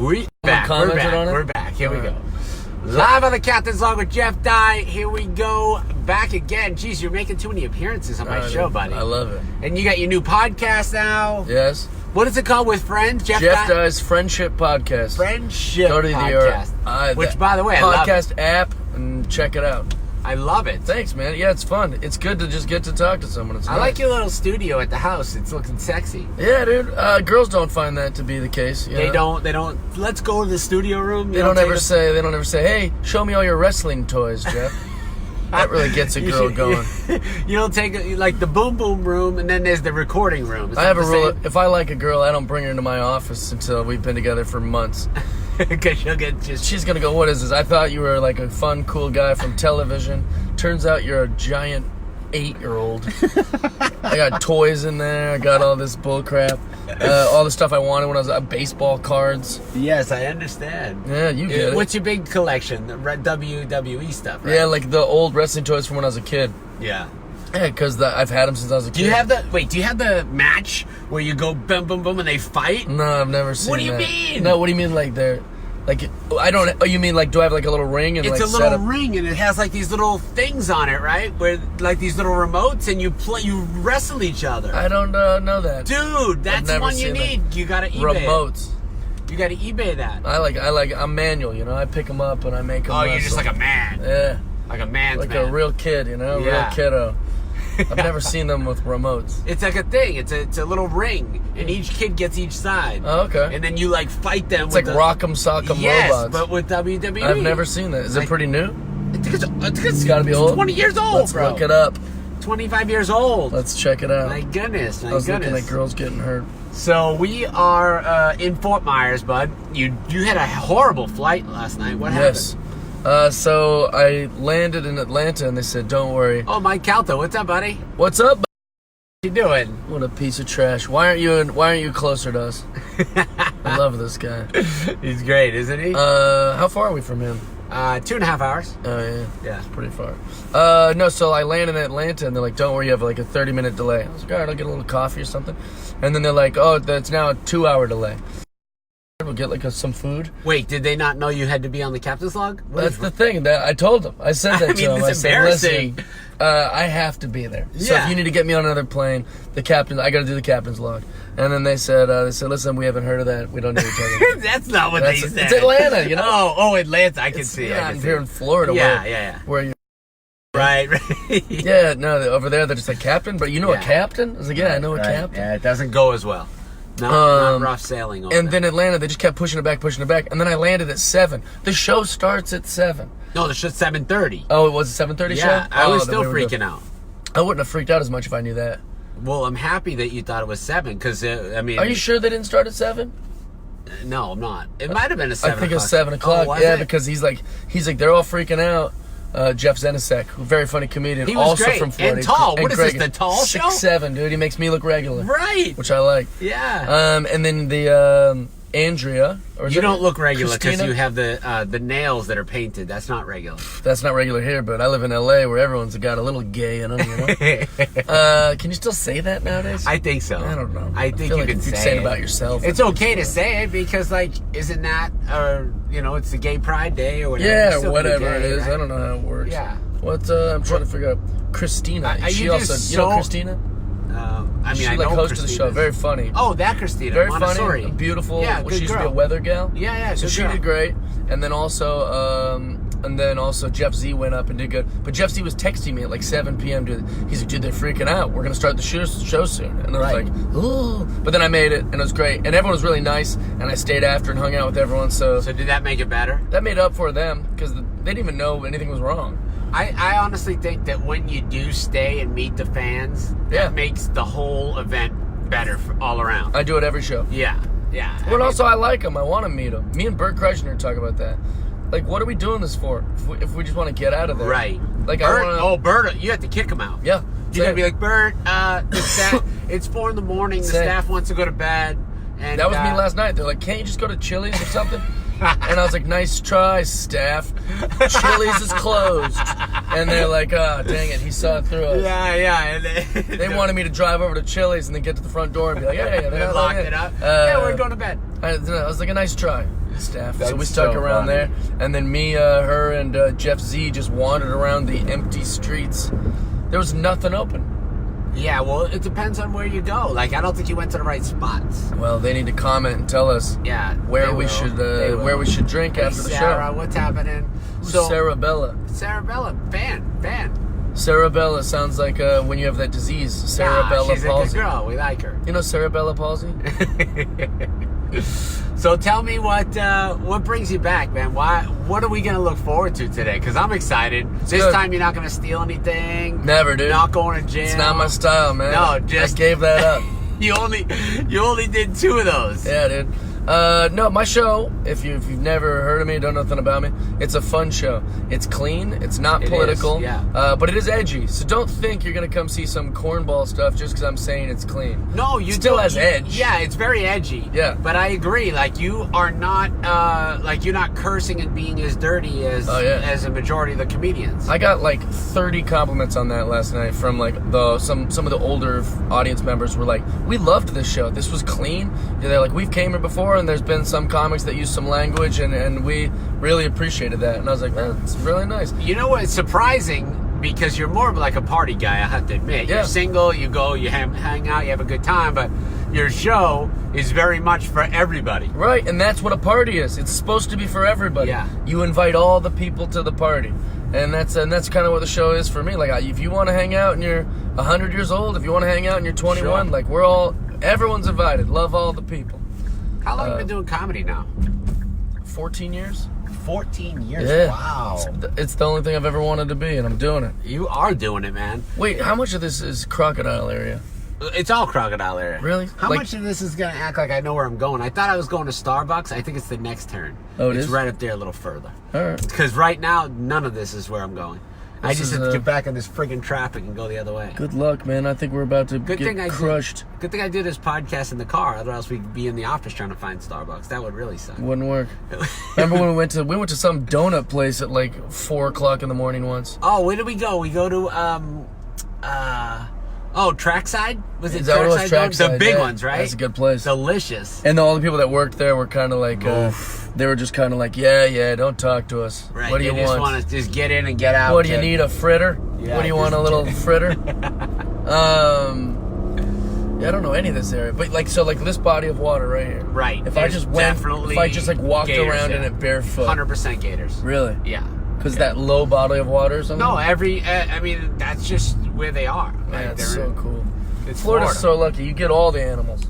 We're back. We're back. Here we go. Live on the Captain's Log with Jeff Dye. Here we go. Back again. Jeez, you're making too many appearances on my show, buddy. I love it. And you got your new podcast now. Yes. What is it called with friends? Jeff Dye's Friendship Podcast. Friendship Go to Podcast. Which, by the way, I love podcast app and check it out. I love it. Thanks, man. Yeah, it's fun. It's good to just get to talk to someone. It's I nice. like your little studio at the house. It's looking sexy. Yeah, dude. Girls don't find that to be the case. They don't. Let's go to the studio room. They don't ever say, hey, show me all your wrestling toys, Jeff. That really gets a girl going. You don't take like the boom boom room, and then there's the recording room. I have a rule. If I like a girl, I don't bring her into my office until we've been together for months. Because she'll get She's gonna go, what is this? I thought you were like a fun, cool guy from television. Turns out you're a giant 8-year-old. I got toys in there. I got all this bull crap. All the stuff I wanted when I was baseball cards. Yes, I understand. Yeah, you get it. What's your big collection? The WWE stuff, right? Yeah, like the old wrestling toys from when I was a kid. Yeah. Yeah, because I've had them since I was a kid. Do you have the match where you go boom, boom, boom and they fight? No, I've never seen that. What do you mean? No, what do you mean like they're... Like, I don't... Oh, you mean like, do I have like a little ring? And it's like a little ring and it has like these little things on it, right? Where like these little remotes and you wrestle each other. I don't know that. Dude, that's the one you need. That. You gotta eBay remotes. You gotta eBay that. I'm manual, you know? I pick them up and I make them Oh, wrestle. you're just like a man. Yeah. Like a man's like man. a real kid, you know? Yeah. Real kiddo. I've never seen them with remotes. It's like a thing. It's a little ring, and each kid gets each side. Oh, okay. And then you like fight them. It's like Rock'em Sock'em yes, Robots. but with WWE. I've never seen that. Is it pretty new? I think it's gotta be old. 20 years old, Let's bro. look it up. 25 years old. Let's check it out. My goodness, I was looking at girls getting hurt. So we are in Fort Myers, bud. You had a horrible flight last night. What happened? Yes. So I landed in Atlanta, and they said, "Don't worry." Oh, Mike Calto, what's up, buddy? What's up? What you doing? What a piece of trash! Why aren't you closer to us? I love this guy. He's great, isn't he? How far are we from him? 2.5 hours. Oh yeah, yeah, it's pretty far. No, so I landed in Atlanta, and they're like, "Don't worry, you have like a 30-minute delay." I was like, "All right, I'll get a little coffee or something," and then they're like, "Oh, that's now a 2-hour delay." We'll get like some food. Wait, did they not know you had to be on the captain's log? That's the thing. That I told them. I said that to them. It's embarrassing. Listen, I have to be there. So if you need to get me on another plane, I got to do the captain's log. And then they said, listen, we haven't heard of that. We don't need to tell you. That's not what they said. It's Atlanta, you know. Oh, Atlanta. I can see. Yeah, here in Florida. Yeah. Where you. Right. Yeah, no, over there they're just like captain. But you know a captain? I was like, yeah, I know a captain. Yeah, it doesn't go as well. Not rough sailing over then Atlanta, they just kept pushing it back. And then I landed at 7. The show starts at 7. No, the show's 7:30. Oh, it was a 7:30 show? Yeah, I was still freaking out. I wouldn't have freaked out as much if I knew that. Well, I'm happy that you thought it was 7, because, I mean... Are you sure they didn't start at 7? No, I'm not. It might have been a 7 I think it's 7 o'clock. Oh, yeah, because he's like, they're all freaking out. Jeff Zenisek, very funny comedian, he was also great. from Florida. And tall. And what is Greg, this, the tall show? 6'7", dude. He makes me look regular. Right. Which I like. Yeah. And then the Andrea. You don't look regular because you have the nails that are painted. That's not regular. That's not regular here, but I live in L.A. where everyone's got a little gay in them, you know? Can you still say that nowadays? I think so. I don't know. I think you like can say it about yourself. It's okay to say it because, like, isn't that, it's the Gay Pride Day or whatever. Yeah, whatever it is. Right? I don't know how it works. Yeah. I'm trying to figure out. Christina. You know Christina? She I know hosted the show. Very funny. Oh, that Christina. Very Montessori. funny. Beautiful. Yeah, she used to be a weather gal. Yeah. So she did great. And then also, Jeff Z went up and did good. But Jeff Z was texting me at like 7 p.m. He's like, dude, they're freaking out. We're gonna start the show soon. And I was like, oh. But then I made it, and it was great. And everyone was really nice. And I stayed after and hung out with everyone. So did that make it better? That made up for them because they didn't even know anything was wrong. I honestly think that when you do stay and meet the fans, that makes the whole event better all around. I do it every show. Yeah. But also, I like them. I want to meet them. Me and Bert Kreischer talk about that. Like, what are we doing this for? If we just want to get out of there. Right. Like, Bert, Bert, you have to kick him out. Yeah. You're going to be like, Bert, it's 4 in the morning. The staff wants to go to bed. And that was me last night. They're like, can't you just go to Chili's or something? And I was like, nice try, staff. Chili's is closed. And they're like, oh, dang it, he saw it through us. Yeah. And They wanted me to drive over to Chili's and then get to the front door and be like, yeah, they locked it up. We're going to bed. I was like, a nice try, staff. That's so we stuck so around funny. there. And then me, her, and Jeff Z just wandered around the empty streets. There was nothing open. Yeah, well, it depends on where you go. Like, I don't think you went to the right spots. Well, they need to comment and tell us where we should drink after the Sarah, show. what's happening? Who's Sarah Bella? Sarah Bella, fan. Sarah Bella sounds like when you have that disease, cerebellar she's palsy. a good girl. We like her. You know cerebellar palsy? So tell me what brings you back, man? What are we gonna look forward to today? Because I'm excited. This time you're not gonna steal anything. Never, dude. Not going to jail. It's not my style, man. No, I gave that up. you only did 2 of those. Yeah, dude. No, my show, if you've never heard of me, don't know nothing about me, it's a fun show. It's clean, it's not political, but it is edgy. So don't think you're going to come see some cornball stuff just because I'm saying it's clean. No, you still has edge. Yeah, it's very edgy. Yeah. But I agree, like you are not you're not cursing and being as dirty as a majority of the comedians. I got like 30 compliments on that last night from like some of the older audience members were like, we loved this show. This was clean. They're like, we've came here before and there's been some comics that use some language and we really appreciated that. And I was like, man, it's really nice. You know what? It's surprising because you're more of like a party guy, I have to admit. Yeah. You're single, you go, you hang out, you have a good time, but your show is very much for everybody. Right, and that's what a party is. It's supposed to be for everybody. Yeah. You invite all the people to the party. And that's kind of what the show is for me. Like, if you want to hang out and you're 100 years old, if you want to hang out and you're 21, Sure. like, everyone's invited. Love all the people. How long have you been doing comedy now? 14 years? 14 years. Yeah. Wow. It's the only thing I've ever wanted to be, and I'm doing it. You are doing it, man. Wait, how much of this is Crocodile area? It's all Crocodile area. Really? How Like- much of this is going to act like I know where I'm going? I thought I was going to Starbucks. I think it's the next turn. Oh, It's is? right up there a little further. All right. Because right now, none of this is where I'm going. I just is, have to get back in this friggin' traffic and go the other way. Good luck, man. I think we're about to Good get thing I crushed. Good thing I do this podcast in the car. Otherwise, we'd be in the office trying to find Starbucks. That would really suck. Wouldn't work. Remember when we went to some donut place at like 4:00 in the morning once? Oh, where did we go? We go to Trackside? Was it Is that what it was? Trackside? The Trackside, big yeah. ones, right? That's a good place. Delicious. And all the people that worked there were kind of like, they were just kind of like, yeah, don't talk to us. Right. What do you just want? want to just get in and get out. What do you need, a fritter? Yeah, What do you want, a just- little fritter? Yeah, I don't know any of this area, but like this body of water right here. Right. If I There's just went, definitely if I just like walked gators around in there. it barefoot, 100% gators. really? Yeah. Because that low body of water or something. No, I mean, that's just where they are. Man, Like, it's they're so in- cool. It's Florida's Florida. so lucky. You get all the animals.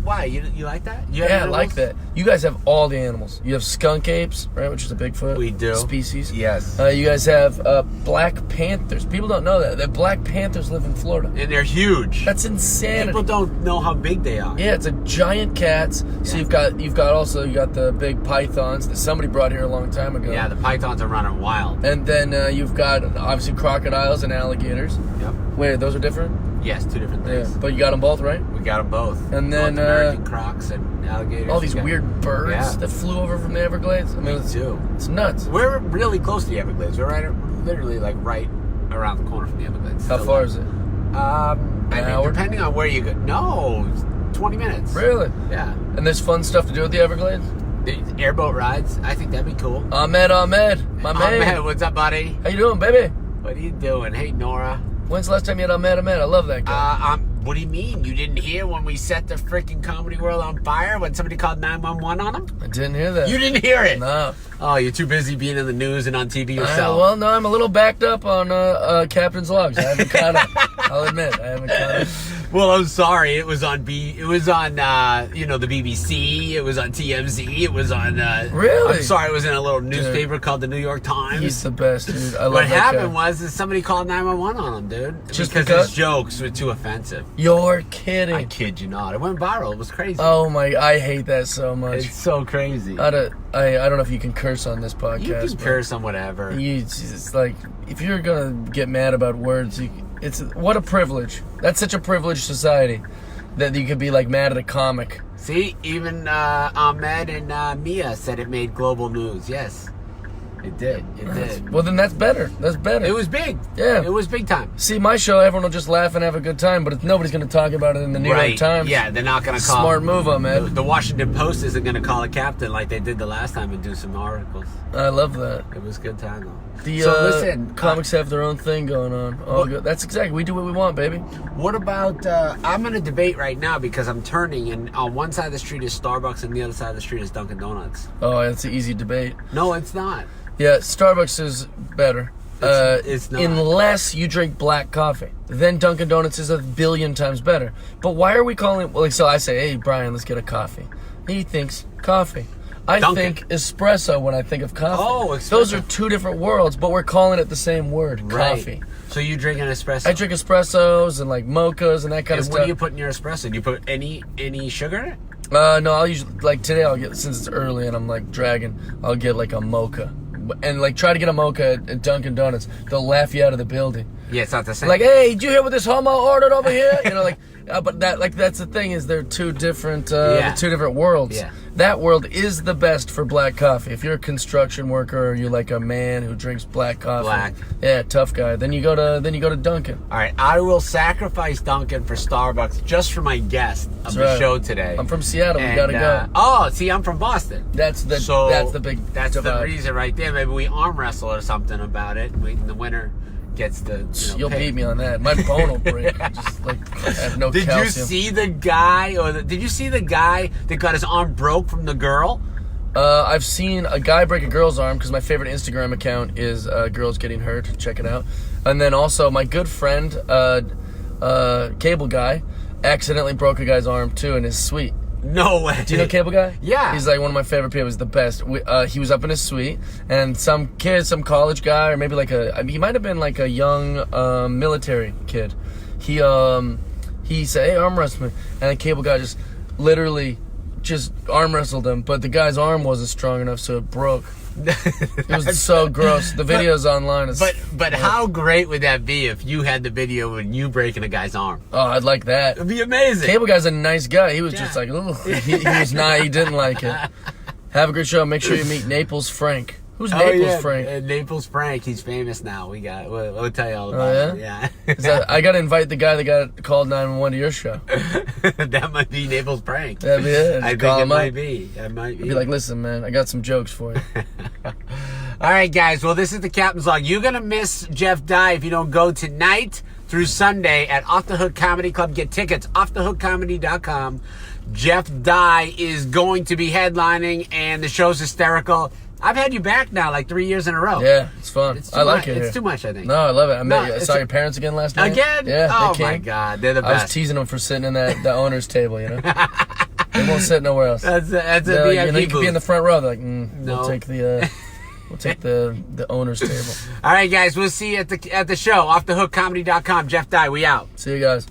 Why? You like that? You have Yeah, I animals? like that. You guys have all the animals. You have skunk apes, right, which is a Bigfoot. We do. Species. Yes. You guys have black panthers. People don't know that black panthers live in Florida. And they're huge. That's insanity. People don't know how big they are. Yeah, it's a giant cats. So you've got the big pythons that somebody brought here a long time ago. Yeah, the pythons are running wild. And then you've got obviously crocodiles and alligators. Yep. Wait, those are different? Yes, 2 different Yeah, things. but you got them both, right? We got them both. And then, North American crocs and alligators. All these We got- weird birds Yeah. that flew over from the Everglades. I mean, Me too. it's nuts. We're really close to the Everglades. We're literally right around the corner from the Everglades. How far is it? I An mean, hour? depending on where you go. No, 20 minutes. Really? Yeah. And there's fun stuff to do at the Everglades? The airboat rides. I think that'd be cool. Ahmed, my man. Man, what's up, buddy? How you doing, baby? What are you doing? Hey, Nora. When's the last time you had Ahmed? I love that guy. What do you mean? You didn't hear when we set the freaking comedy world on fire when somebody called 911 on him? I didn't hear that. You didn't hear it? No. Oh, you're too busy being in the news and on TV yourself. Well, no, I'm a little backed up on Captain's Logs. I haven't caught up. I'll admit, I haven't caught up. Well, I'm sorry. It was on the BBC. It was on TMZ. It was on. Really? I'm sorry. It was in a little newspaper called the New York Times. He's the best, dude. I love What that happened guy. was somebody called 911 on him, dude. Just because because? his jokes were too offensive. You're kidding. I kid you not. It went viral. It was crazy. Oh my! I hate that so much. It's so crazy. I don't know if you can curse on this podcast. You can but curse on whatever. It's like if you're gonna get mad about words, it's what a privilege. That's such a privileged society that you could be like mad at a comic See, even Ahmed and Mia said it made global news. Yes, it did. It did. Well, then that's better. That's better. It was big. Yeah. It was big time. See, my show, everyone will just laugh and have a good time, but nobody's going to talk about it in the New York Times. Yeah, they're not going to call. Smart move, Ahmed. The Washington Post isn't going to call a captain like they did the last time and do some articles. I love that. It was a good time, though. So listen, comics have their own thing going on. All good. That's exactly. We do what we want, baby. What about? I'm in a debate right now because I'm turning, and on one side of the street is Starbucks, and the other side of the street is Dunkin' Donuts. Oh, that's an easy debate. No, it's not. Yeah, Starbucks is better. It's not. Unless you drink black coffee. Then Dunkin' Donuts is 1,000,000,000 times better. But why are we calling it... Like, so I say, hey, Brian, let's get a coffee. He thinks coffee. I Dunkin'. think espresso when I think of coffee. Oh, espresso. Those are two different worlds, but we're calling it the same word, Right. coffee. So you drink an espresso? I drink espressos and like mochas and that kind of And stuff. what do you put in your espresso? Do you put any sugar in it? No, I'll usually, like today I'll get, since it's early and I'm like dragging, I'll get like a mocha. And like try to get a mocha at Dunkin' Donuts. They'll laugh you out of the building. Yeah, it's not the same. Like, hey, did you hear what this homo ordered over here? You know, like, but that's the thing is they're two different, two different worlds. Yeah. That world is the best for black coffee. If you're a construction worker or you're like a man who drinks black coffee, yeah, tough guy. Then you go to Dunkin'. All right, I will sacrifice Dunkin' for Starbucks just for my guest of the show today. I'm from Seattle. We gotta go. Oh, see, I'm from Boston. That's the big. That's the divide. reason right there. Maybe we arm wrestle or something about it. The winner gets the. You'll pick. beat me on that. My bone will break. Just like I have no Did calcium. you see the guy, did you see the guy that got his arm broke from the girl? I've seen a guy break a girl's arm because my favorite Instagram account is Girls Getting Hurt. Check it out. And then also my good friend, Cable Guy, accidentally broke a guy's arm too in his suite. No way. Do you know Cable Guy? Yeah. He's like one of my favorite people. He's the best. He was up in his suite, and some kid, some college guy, or maybe like he might have been like a young military kid. He said, hey, arm wrestle me. And the Cable Guy just literally just arm wrestled him, but the guy's arm wasn't strong enough, so it broke. It was so gross. The video's online. But how great would that be if you had the video of you breaking a guy's arm? Oh, I'd like that. It'd be amazing. Cable Guy's a nice guy. He was just like, ugh. He was not. He didn't like it. Have a good show. Make sure you meet Naples Frank. Who's Naples Frank? Naples Frank. He's famous now. We'll tell you all about it. Yeah. I got to invite the guy that got called 911 to your show. That might be Naples Frank. That'd be it. I think it might be. It might be. Be like, listen, man, I got some jokes for you. All right, guys. Well, this is the Captain's Log. You're going to miss Jeff Dye if you don't go tonight through Sunday at Off the Hook Comedy Club. Get tickets, offthehookcomedy.com. Jeff Dye is going to be headlining, and the show's hysterical. I've had you back now like 3 years in a row. Yeah, it's fun. I like it. It's too much, I think. No, I love it. I saw your parents again last night. Again? Yeah. Oh, they came. my God. They're the best. I was teasing them for sitting in the owner's table, you know? They won't sit nowhere else. That's a VIP you know, you could be in the front row. They're like, No. we'll take the owner's table. All right, guys. We'll see you at the show. Offthehookcomedy.com. Jeff Dye, we out. See you guys.